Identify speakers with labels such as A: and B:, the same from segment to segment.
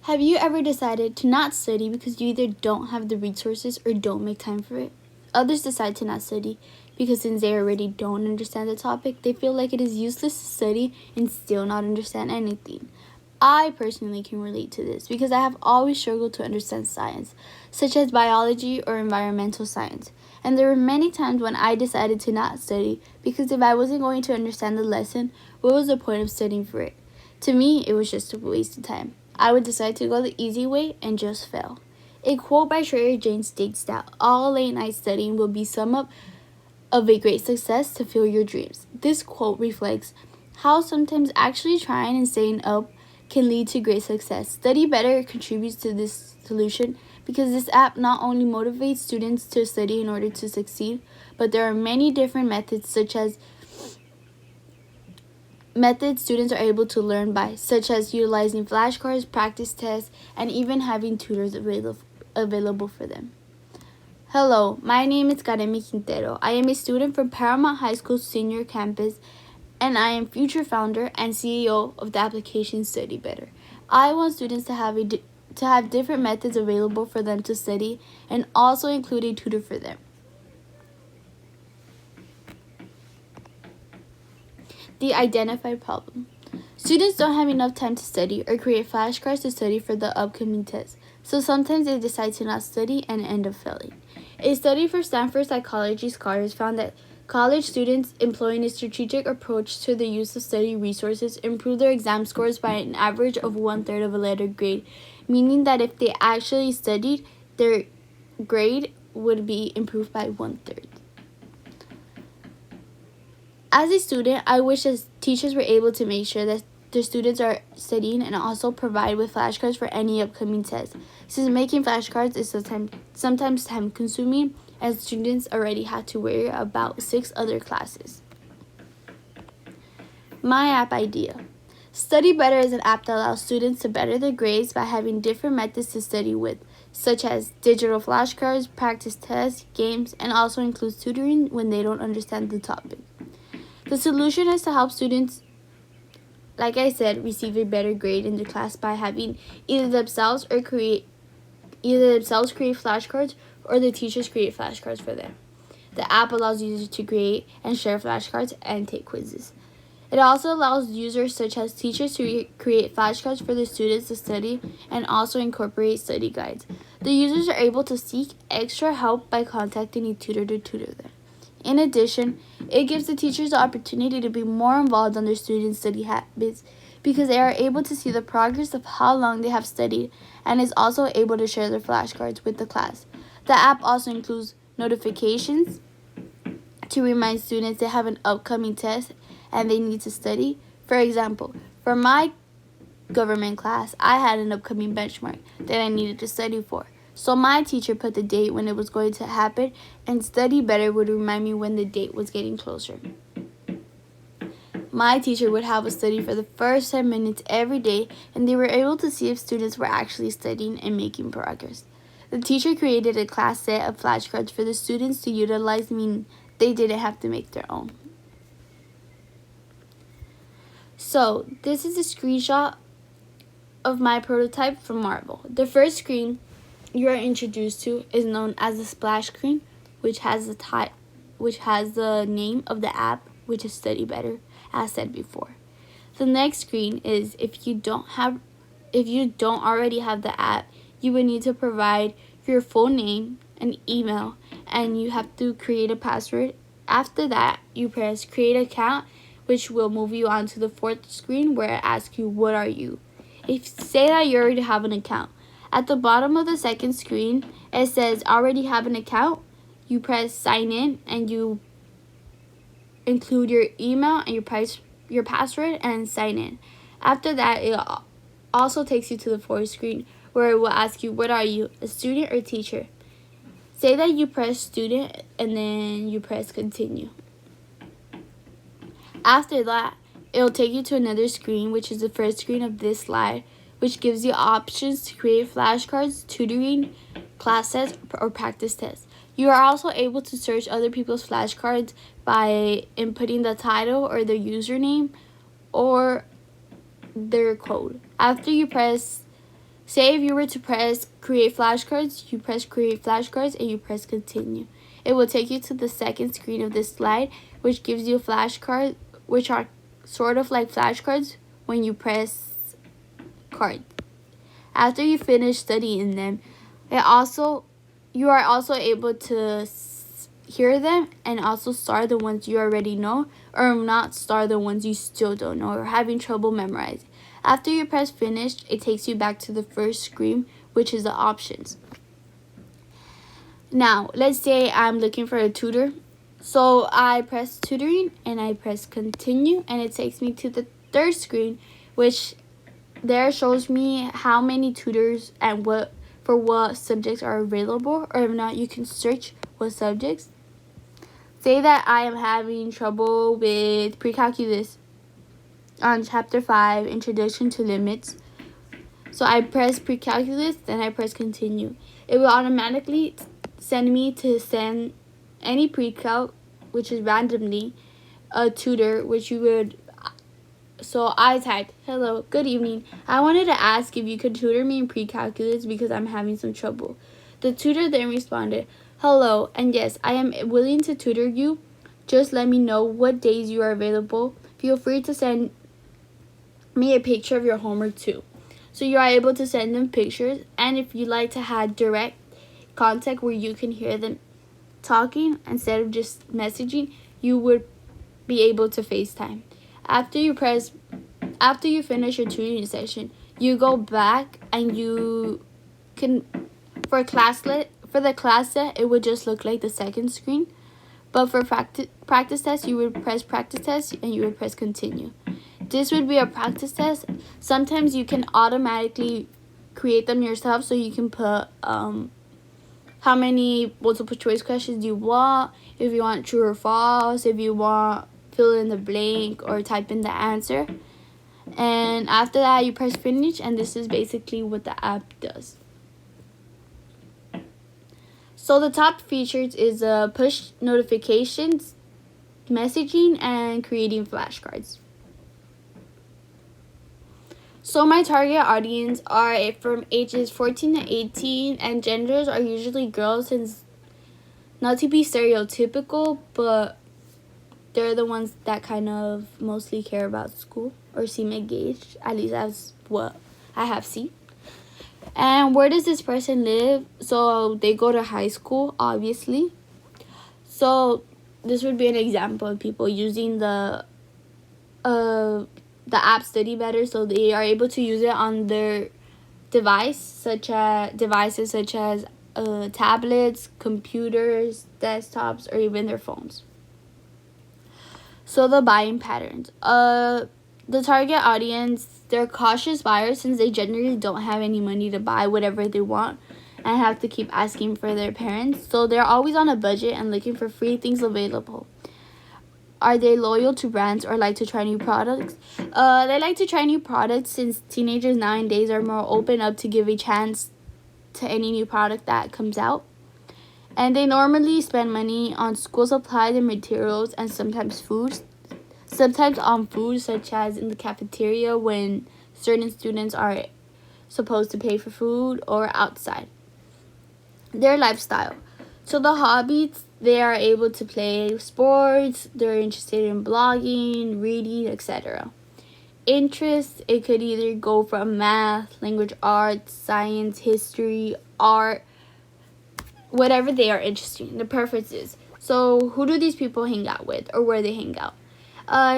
A: Have you ever decided to not study because you either don't have the resources or don't make time for it? Others decide to not study because since they already don't understand the topic, they feel like it is useless to study and still not understand anything. I personally can relate to this because I have always struggled to understand science, such as biology or environmental science. And there were many times when I decided to not study because if I wasn't going to understand the lesson, what was the point of studying for it? To me, it was just a waste of time. I would decide to go the easy way and just fail. A quote by Trader Jane states that all late night studying will be sum up of a great success to fulfill your dreams. This quote reflects how sometimes actually trying and staying up can lead to great success. Study Better contributes to this solution because this app not only motivates students to study in order to succeed, but there are many different methods students are able to learn by, such as utilizing flashcards, practice tests, and even having tutors available for them. Hello, my name is Karemi Quintero. I am a student from Paramount High School Senior Campus, and I am future founder and CEO of the application Study Better. I want students to have different methods available for them to study and also include a tutor for them. The identified problem. Students don't have enough time to study or create flashcards to study for the upcoming test, so sometimes they decide to not study and end up failing. A study for Stanford psychology scholars found that college students employing a strategic approach to the use of study resources improve their exam scores by an average of 1/3 of a letter grade, meaning that if they actually studied, their grade would be improved by 1/3. As a student, I wish that teachers were able to make sure that their students are studying and also provide with flashcards for any upcoming tests, since making flashcards is sometimes time-consuming and students already have to worry about 6 other classes. My app idea. Study Better is an app that allows students to better their grades by having different methods to study with, such as digital flashcards, practice tests, games, and also includes tutoring when they don't understand the topic. The solution is to help students, like I said, receive a better grade in the class by having either themselves create flashcards or the teachers create flashcards for them. The app allows users to create and share flashcards and take quizzes. It also allows users such as teachers to create flashcards for the students to study and also incorporate study guides. The users are able to seek extra help by contacting a tutor to tutor them. In addition, it gives the teachers the opportunity to be more involved in their students' study habits because they are able to see the progress of how long they have studied and is also able to share their flashcards with the class. The app also includes notifications to remind students they have an upcoming test and they need to study. For example, for my government class, I had an upcoming benchmark that I needed to study for. So my teacher put the date when it was going to happen, and Study Better would remind me when the date was getting closer. My teacher would have us study for the first 10 minutes every day, and they were able to see if students were actually studying and making progress. The teacher created a class set of flashcards for the students to utilize, meaning they didn't have to make their own. So, this is a screenshot of my prototype from Marvel. The first screen you are introduced to is known as the splash screen, which has the name of the app, which is Study Better, as said before. The next screen is if you don't already have the app, you would need to provide your full name and email, and you have to create a password. After that, you press create account, which will move you on to the fourth screen where it asks you what are you. Say that you already have an account. At the bottom of the second screen, it says already have an account. You press sign in and you include your email and your password and sign in. After that, it also takes you to the fourth screen where it will ask you what are you, a student or teacher. Say that you press student and then you press continue. After that, it'll take you to another screen, which is the first screen of this slide, which gives you options to create flashcards, tutoring, class tests, or practice tests. You are also able to search other people's flashcards by inputting the title or their username or their code. After you press Say if you were to press create flashcards, you press create flashcards and you press continue. It will take you to the second screen of this slide, which gives you flashcards, which are sort of like flashcards when you press card. After you finish studying them, you are also able to hear them and also star the ones you already know, or not star the ones you still don't know or having trouble memorizing. After you press finish, it takes you back to the first screen, which is the options. Now, let's say I'm looking for a tutor. So I press tutoring and I press continue, and it takes me to the third screen, which there shows me how many tutors and what subjects are available, or if not, you can search what subjects. Say that I am having trouble with pre-calculus on chapter 5, Introduction to Limits. So I press pre-calculus, then I press continue. It will automatically send me to send any pre-calc, which is randomly, a tutor, which you would. So I typed, hello, good evening. I wanted to ask if you could tutor me in pre-calculus because I'm having some trouble. The tutor then responded, hello, and yes, I am willing to tutor you. Just let me know what days you are available. Feel free to send me a picture of your homework too. So you are able to send them pictures, and if you like to have direct contact where you can hear them talking instead of just messaging, you would be able to FaceTime. After you finish your tutoring session, you go back and you can for the class set, it would just look like the second screen. But for practice test, you would press practice test and you would press continue. This would be a practice test. Sometimes you can automatically create them yourself, so you can put how many multiple choice questions you want, if you want true or false, if you want fill in the blank or type in the answer. And after that, you press finish, and this is basically what the app does. So the top features is push notifications, messaging, and creating flashcards. So my target audience are from ages 14 to 18, and genders are usually girls, since not to be stereotypical, but they're the ones that kind of mostly care about school or seem engaged. At least that's what I have seen. And where does this person live? So they go to high school, obviously. So this would be an example of people using the app Study Better, so they are able to use it on their devices such as tablets, computers, desktops, or even their phones. So the buying patterns. The target audience, they're cautious buyers, since they generally don't have any money to buy whatever they want and have to keep asking for their parents. So they're always on a budget and looking for free things available. Are they loyal to brands or like to try new products? They like to try new products, since teenagers nowadays are more open up to give a chance to any new product that comes out. And they normally spend money on school supplies and materials, and sometimes on food, such as in the cafeteria when certain students are supposed to pay for food, or outside. Their lifestyle. So the hobbies, they are able to play sports, they're interested in blogging, reading, etc. Interests, it could either go from math, language arts, science, history, art, whatever they are interested in, the preferences. So who do these people hang out with, or where they hang out?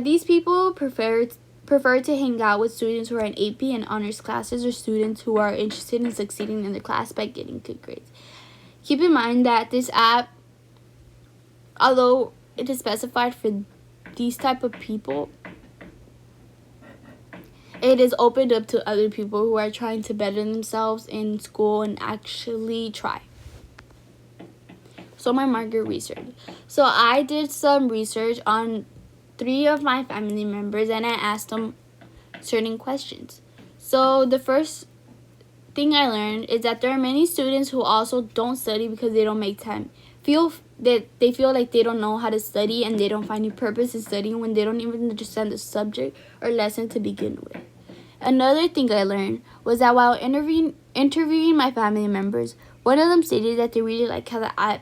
A: These people prefer to hang out with students who are in AP and honors classes, or students who are interested in succeeding in their class by getting good grades. Keep in mind that this app, although it is specified for these type of people, it is opened up to other people who are trying to better themselves in school and actually try. So my market research. So I did some research on 3 of my family members, and I asked them certain questions. So the first thing I learned is that there are many students who also don't study because they don't make time. They feel like they don't know how to study, and they don't find any purpose in studying when they don't even understand the subject or lesson to begin with. Another thing I learned was that while interviewing my family members, one of them stated that they really like how the app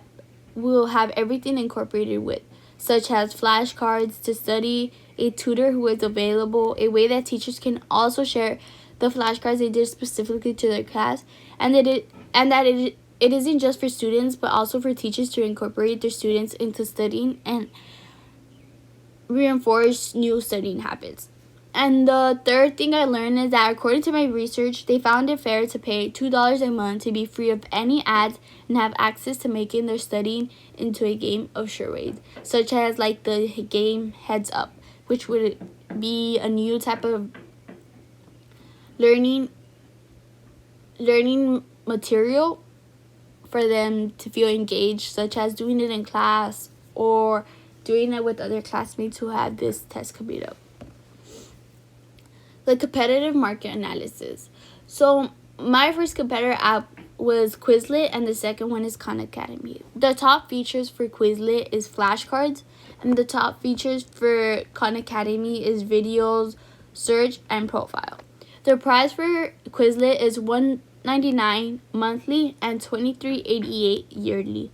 A: will have everything incorporated with, such as flashcards to study, a tutor who is available, a way that teachers can also share the flashcards they did specifically to their class, and that it isn't just for students but also for teachers to incorporate their students into studying and reinforce new studying habits. And the third thing I learned is that according to my research, they found it fair to pay $2 a month to be free of any ads and have access to making their studying into a game of charades, such as like the game Heads Up, which would be a new type of learning material for them to feel engaged, such as doing it in class or doing it with other classmates who have this test coming up. The competitive market analysis. So my first competitor app was Quizlet and the second one is Khan Academy. The top features for Quizlet is flashcards and the top features for Khan Academy is videos, search, and profile. The price for Quizlet is $199 monthly and $23.88 yearly.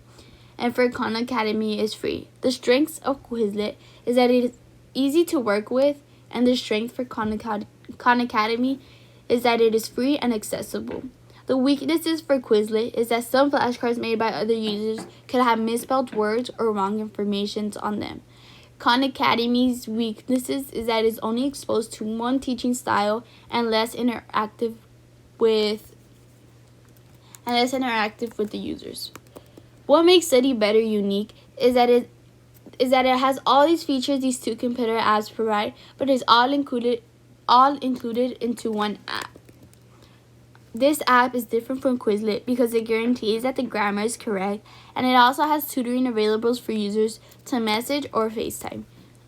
A: And for Khan Academy is free. The strengths of Quizlet is that it is easy to work with, and the strength for Khan Academy is that it is free and accessible. The weaknesses for Quizlet is that some flashcards made by other users could have misspelled words or wrong information on them. Khan Academy's weaknesses is that it is only exposed to one teaching style and less interactive with the users. What makes Study Better unique is that it has all these features these two competitor apps provide, but it's all included into one app. This app is different from Quizlet because it guarantees that the grammar is correct, and it also has tutoring available for users to message or FaceTime.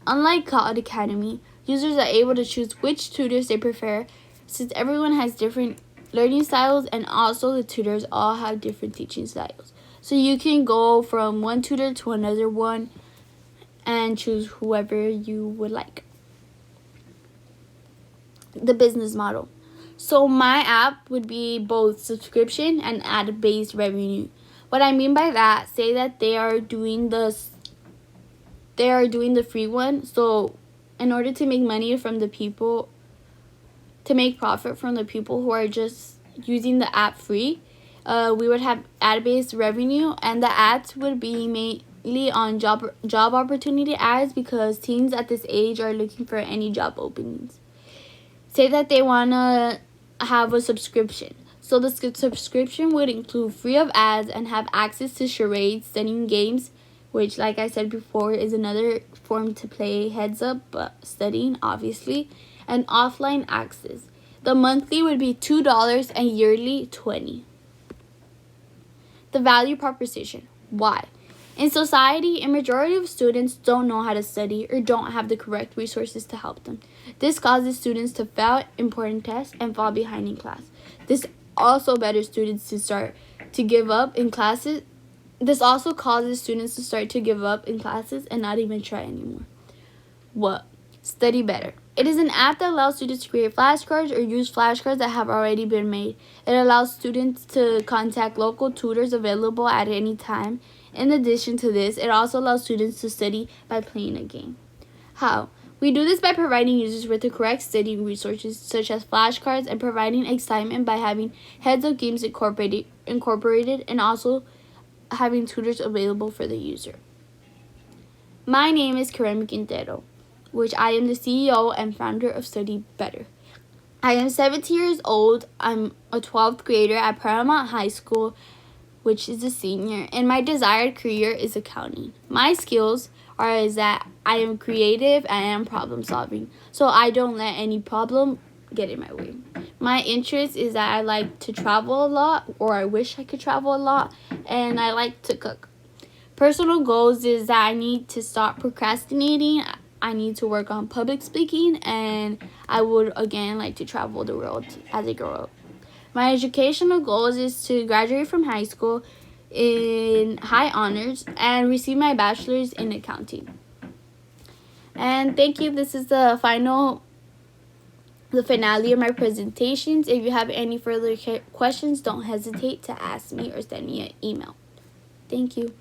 A: Unlike Khan Academy, users are able to choose which tutors they prefer since everyone has different learning styles and also the tutors all have different teaching styles. So you can go from one tutor to another one and choose whoever you would like. The business model. So my app would be both subscription and ad-based revenue. What I mean by that, say that they are doing the free one. So in order to make money from the people, to make profit from the people who are just using the app free, we would have ad-based revenue, and the ads would be mainly on job opportunity ads because teens at this age are looking for any job openings. Say that they want to have a subscription. So the subscription would include free of ads and have access to charades, studying games, which like I said before is another form to play Heads Up, but studying obviously, and offline access. The monthly would be $2 and yearly $20. The value proposition. Why? In society, a majority of students don't know how to study or don't have the correct resources to help them. This causes students to fail important tests and fall behind in class. This also causes students to start to give up in classes. And not even try anymore. What? Study Better. It is an app that allows students to create flashcards or use flashcards that have already been made. It allows students to contact local tutors available at any time. In addition to this, it also allows students to study by playing a game. How? We do this by providing users with the correct studying resources, such as flashcards, and providing excitement by having heads-up games incorporated and also having tutors available for the user. My name is Karen Quintero, which I am the CEO and founder of Study Better. I am 17 years old. I'm a 12th grader at Paramount High School, which is a senior, and my desired career is accounting. My skills is that I am creative and I am problem solving, so I don't let any problem get in my way. My interest is that I like to travel a lot, or I wish I could travel a lot, and I like to cook. Personal goals is that I need to stop procrastinating, I need to work on public speaking, and I would again like to travel the world as I grow up. My educational goals is to graduate from high school in high honors and receive my bachelor's in accounting. And thank you. This is the final the finale of my presentations. If you have any further questions, don't hesitate to ask me or send me an email. Thank you.